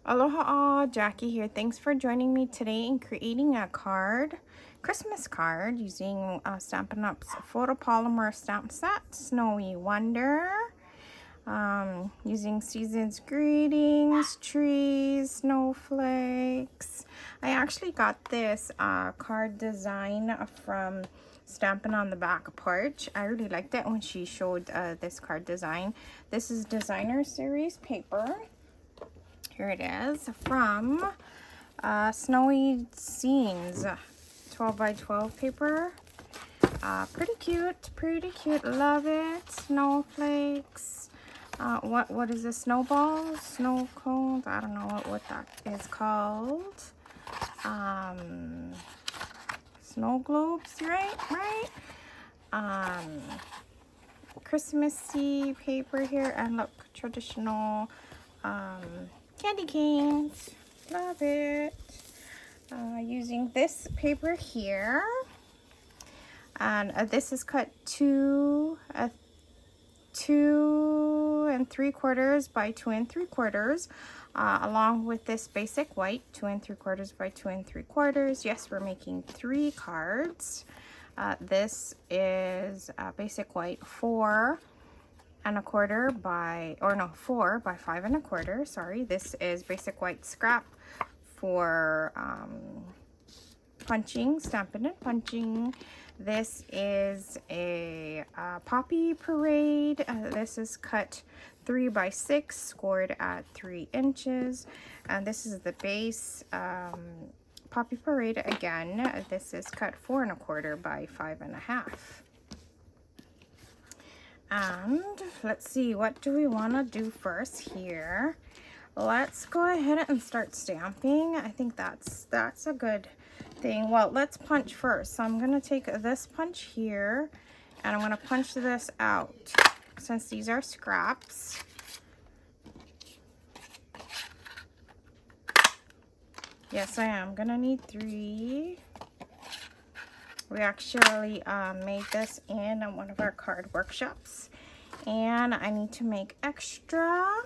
Aloha all, Jackie here. Thanks for joining me today in creating a Christmas card using Stampin' Up's photopolymer stamp set, Snowy Wonder. Using season's greetings, trees, snowflakes. I actually got this card design from Stampin' on the Back Porch. I really liked it when she showed this card design. This is designer series paper. Here it is from Snowy Scenes 12 by 12 paper. Pretty cute, love it. Snowflakes. What is this? Snowballs? Snow cones? I don't know what that is called. Snow globes, right? Christmassy paper here, and look, traditional candy canes. Love it. Using this paper here, and this is cut 2 3/4 by 2 3/4, along with this basic white 2 3/4 by 2 3/4. Yes, we're making 3 cards. This is basic white 4 1/4 by, or no, 4 by 5 1/4. Sorry, this is basic white scrap for punching, stamping and punching. This is a poppy parade. This is cut 3 by 6, scored at 3 inches. And this is the base poppy parade again. This is cut 4 1/4 by 5 1/2. And let's see, what do we want to do first here? Let's go ahead and start stamping. I think that's a good thing. Well, let's punch first. So I'm going to take this punch here and I'm going to punch this out since these are scraps. Yes, I am going to need 3. We actually made this in one of our card workshops, and I need to make extra.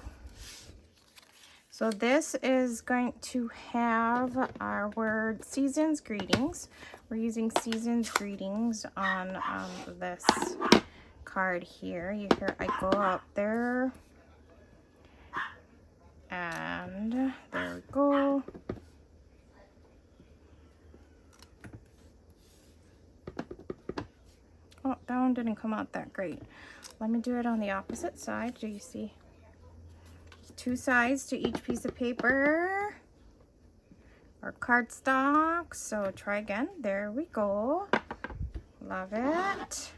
So this is going to have our word Season's Greetings. We're using Season's Greetings on this card here. You hear I go up there, and there we go. Oh, that one didn't come out that great. Let me do it on the opposite side. Do you see? 2 sides to each piece of paper or cardstock. So try again. There we go. Love it.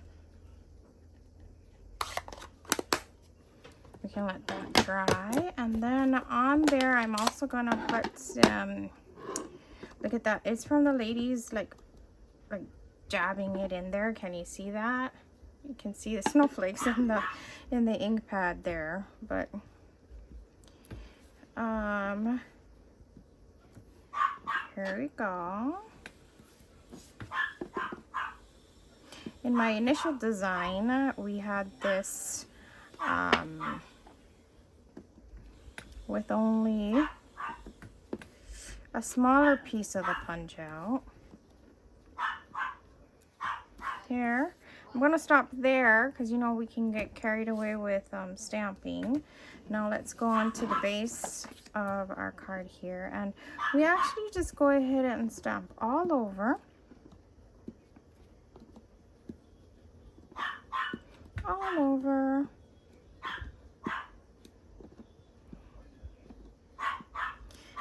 We can let that dry. And then on there, I'm also going to put some, look at that. It's from the ladies, like jabbing it in there. Can you see that? You can see the snowflakes in the ink pad there, but here we go. In my initial design, we had this with only a smaller piece of the punch out. Here, I'm going to stop there because you know we can get carried away with stamping. Now let's go on to the base of our card here, and we actually just go ahead and stamp all over. All over.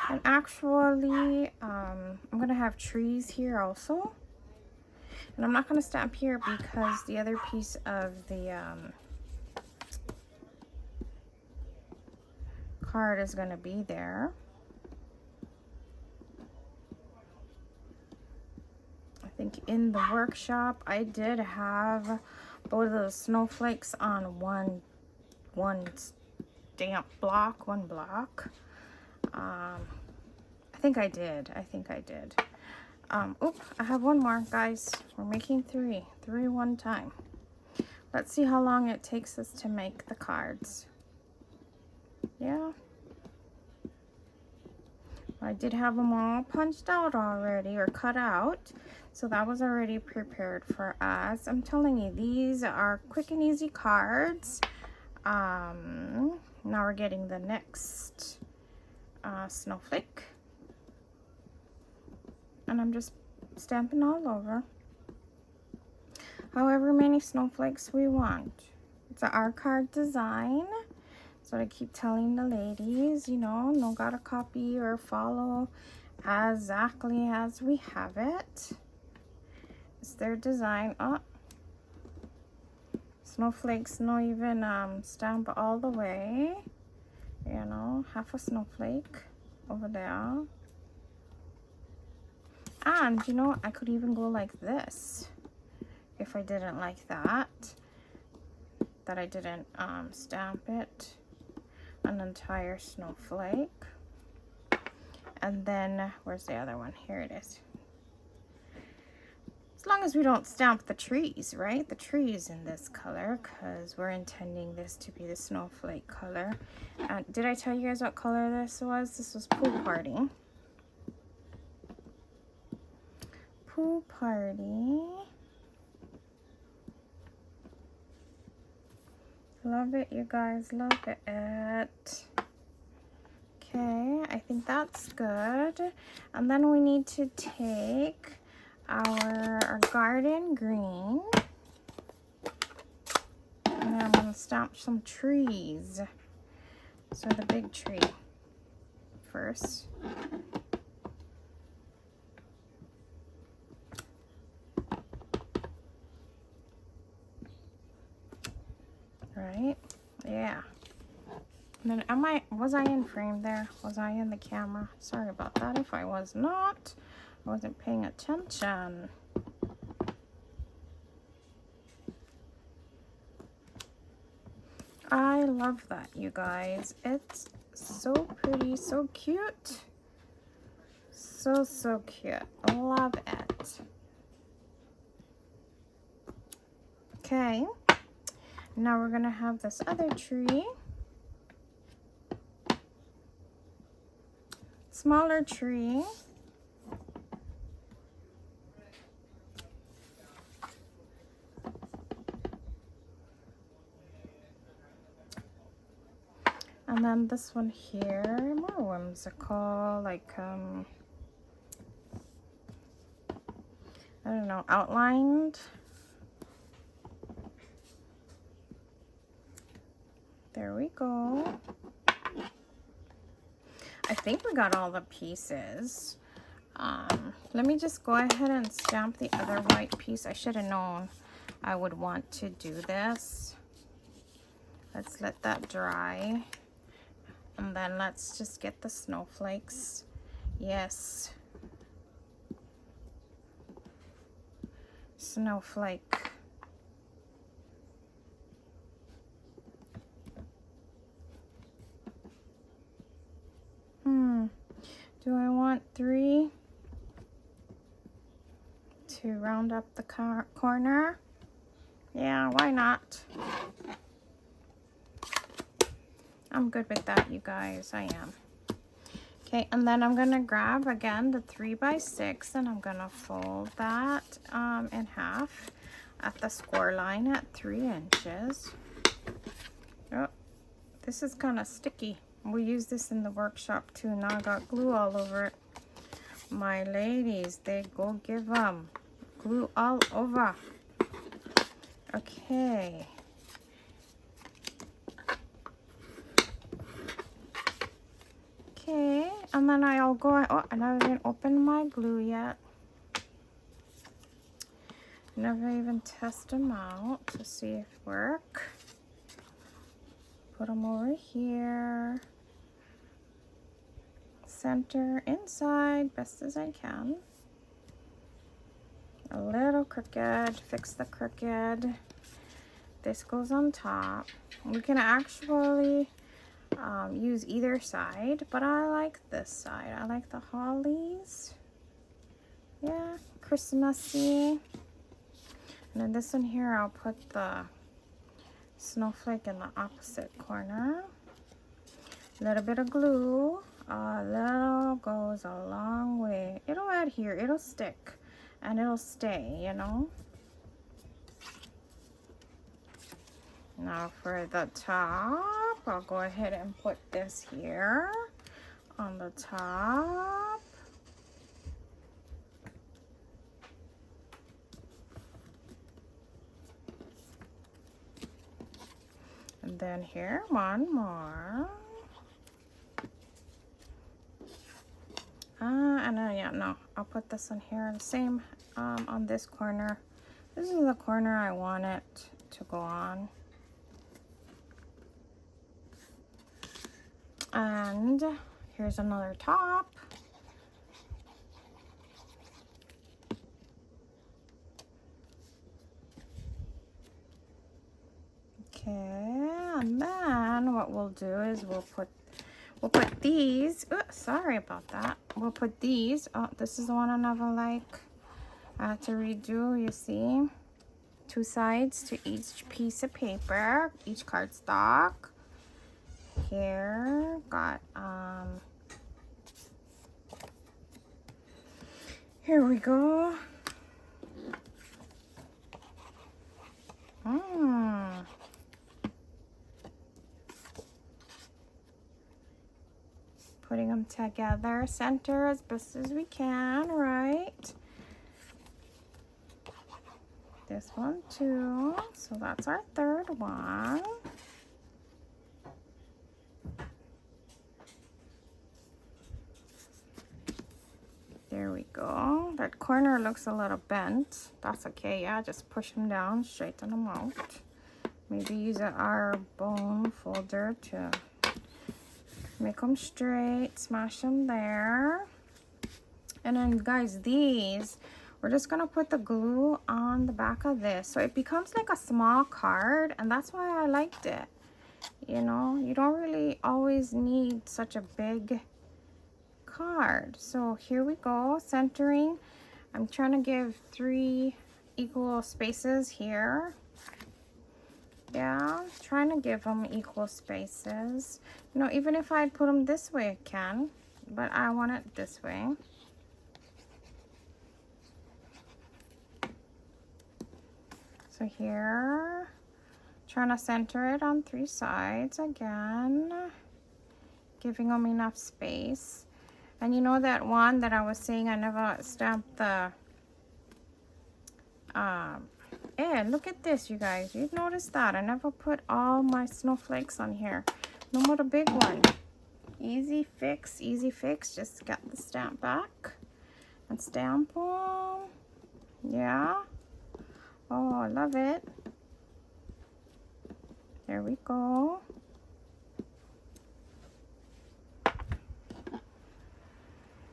And actually, I'm going to have trees here also. And I'm not going to stamp here because the other piece of the card is going to be there. I think in the workshop I did have both of those snowflakes on one stamp block, one block. I think I did. Oop, I have one more, guys. We're making 3 one time. Let's see how long it takes us to make the cards. Yeah. I did have them all punched out already, or cut out. So that was already prepared for us. I'm telling you, these are quick and easy cards. Now we're getting the next snowflake. And I'm just stamping all over. However many snowflakes we want. It's our card design. So I keep telling the ladies, you know, no gotta copy or follow exactly as we have it. It's their design. Oh, snowflakes, no even stamp all the way. You know, half a snowflake over there. And you know, I could even go like this if I didn't like that I didn't stamp it an entire snowflake. And then where's the other one? Here it is. As long as we don't stamp the trees, right? The trees in this color, because we're intending this to be the snowflake color. Did I tell you guys what color this was? This was Pool Party. Pool Party. Love it, you guys. Love it. Okay, I think that's good. And then we need to take our garden green. And I'm going to stamp some trees. So the big tree first. Right? Yeah. And then was I in frame there? Was I in the camera? Sorry about that. If I was not, I wasn't paying attention. I love that, you guys. It's so pretty, so cute. So cute. Love it. Okay. Now we're gonna have this other tree. Smaller tree. And then this one here, more whimsical, like I don't know, outlined. There we go. I think we got all the pieces. Let me just go ahead and stamp the other white piece. I should have known I would want to do this. Let's let that dry. And then let's just get the snowflakes. Yes. Snowflake. Do I want 3 to round up the corner? Yeah, why not? I'm good with that, you guys. I am. Okay, and then I'm gonna grab again the 3x6 and I'm gonna fold that in half at the score line at 3 inches. Oh, this is kind of sticky. We use this in the workshop too. Now I got glue all over it. My ladies, they go give them glue all over. Okay. Okay, and then I'll go, oh, and I haven't opened my glue yet. Never even test them out to see if they work. Put them over here. Center inside best as I can. A little crooked, fix the crooked. This goes on top. We can actually use either side, but I like this side. I like the hollies. Yeah, Christmassy. And then this one here, I'll put the snowflake in the opposite corner. A little bit of glue, a little little goes a long way. It'll adhere, it'll stick, and it'll stay, you know. Now for the top, I'll go ahead and put this here on the top. And then here, one more. And then, yeah, no, I'll put this one here. The same on this corner. This is the corner I want it to go on. And here's another top. Okay, and then what we'll do is we'll put these. Ooh, sorry about that. We'll put these. Oh, this is the one I never like. I had to redo, you see. 2 sides to each piece of paper, each cardstock. Here, got, here we go. Putting them together, center as best as we can, right? This one too, so that's our third one. There we go. That corner looks a little bent. That's okay, yeah, just push them down, straighten them out. Maybe use our bone folder to make them straight, smash them there. And then guys, these, we're just gonna put the glue on the back of this so it becomes like a small card, and that's why I liked it. You know, you don't really always need such a big card. So here we go, centering. I'm trying to give 3 equal spaces here. Yeah, trying to give them equal spaces. You know, even if I put them this way, I can, but I want it this way. So here, trying to center it on 3 sides again, giving them enough space. And you know that one that I was saying I never stamped the, and look at this, you guys. You've noticed that I never put all my snowflakes on here. No more the big one. Easy fix, easy fix. Just get the stamp back and stamp them. Yeah. Oh, I love it. There we go.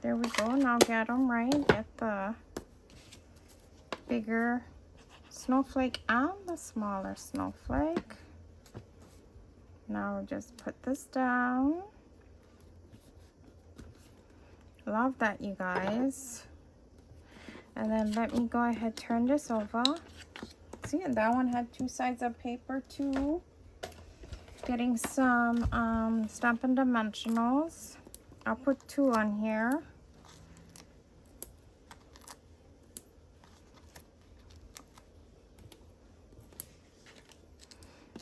There we go. Now get them right. Get the bigger snowflake and the smaller snowflake. Now we'll just put this down. Love that, you guys. And then let me go ahead, turn this over. See, and that one had 2 sides of paper too. Getting some Stampin' Dimensionals. I'll put 2 on here.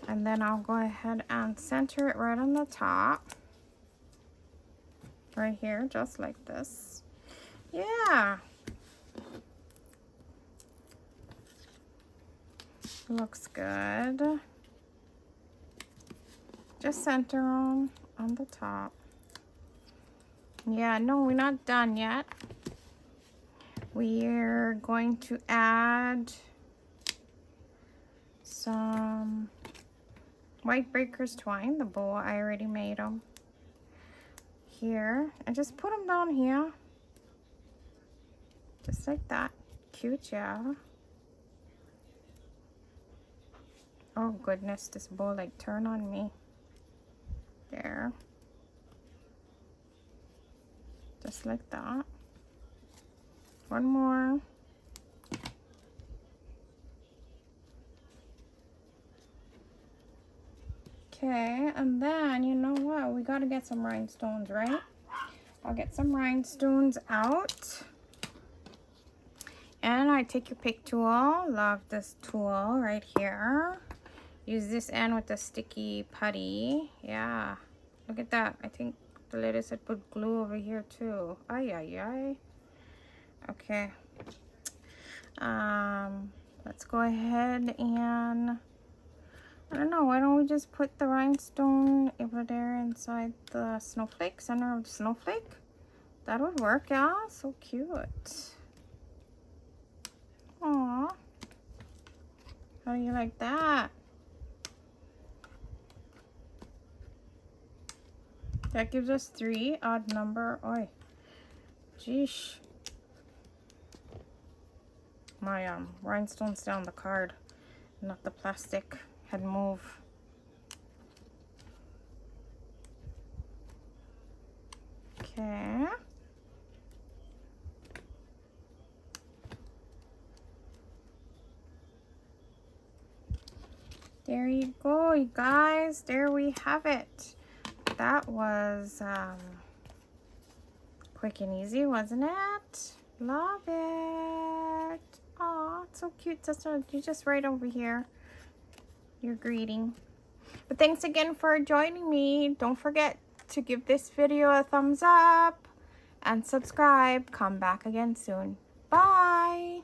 And then I'll go ahead and center it right on the top. Right here, just like this. Yeah. Looks good. Just center them on the top. Yeah, no, we're not done yet. We're going to add some White Breakers twine, the bow. I already made them here, and just put them down here, just like that. Cute, yeah. Oh goodness, this bow like turned on me. There, just like that. One more. Okay, and then you know what? We got to get some rhinestones, right? I'll get some rhinestones out. And I take your pick tool. Love this tool right here. Use this end with the sticky putty. Yeah, look at that. I think the lady said put glue over here too. Ay, ay, ay. Okay. Let's go ahead and, I don't know, why don't we just put the rhinestone over there inside the snowflake, center of the snowflake? That would work, yeah. So cute. Aww. How do you like that? That gives us 3, odd number. Oi. Jeesh. My rhinestones down the card, not the plastic, had moved. Okay. There you go, you guys. There we have it. That was quick and easy, wasn't it? Love it. Aw, it's so cute. You just write over here your greeting. But thanks again for joining me. Don't forget to give this video a thumbs up and subscribe. Come back again soon. Bye.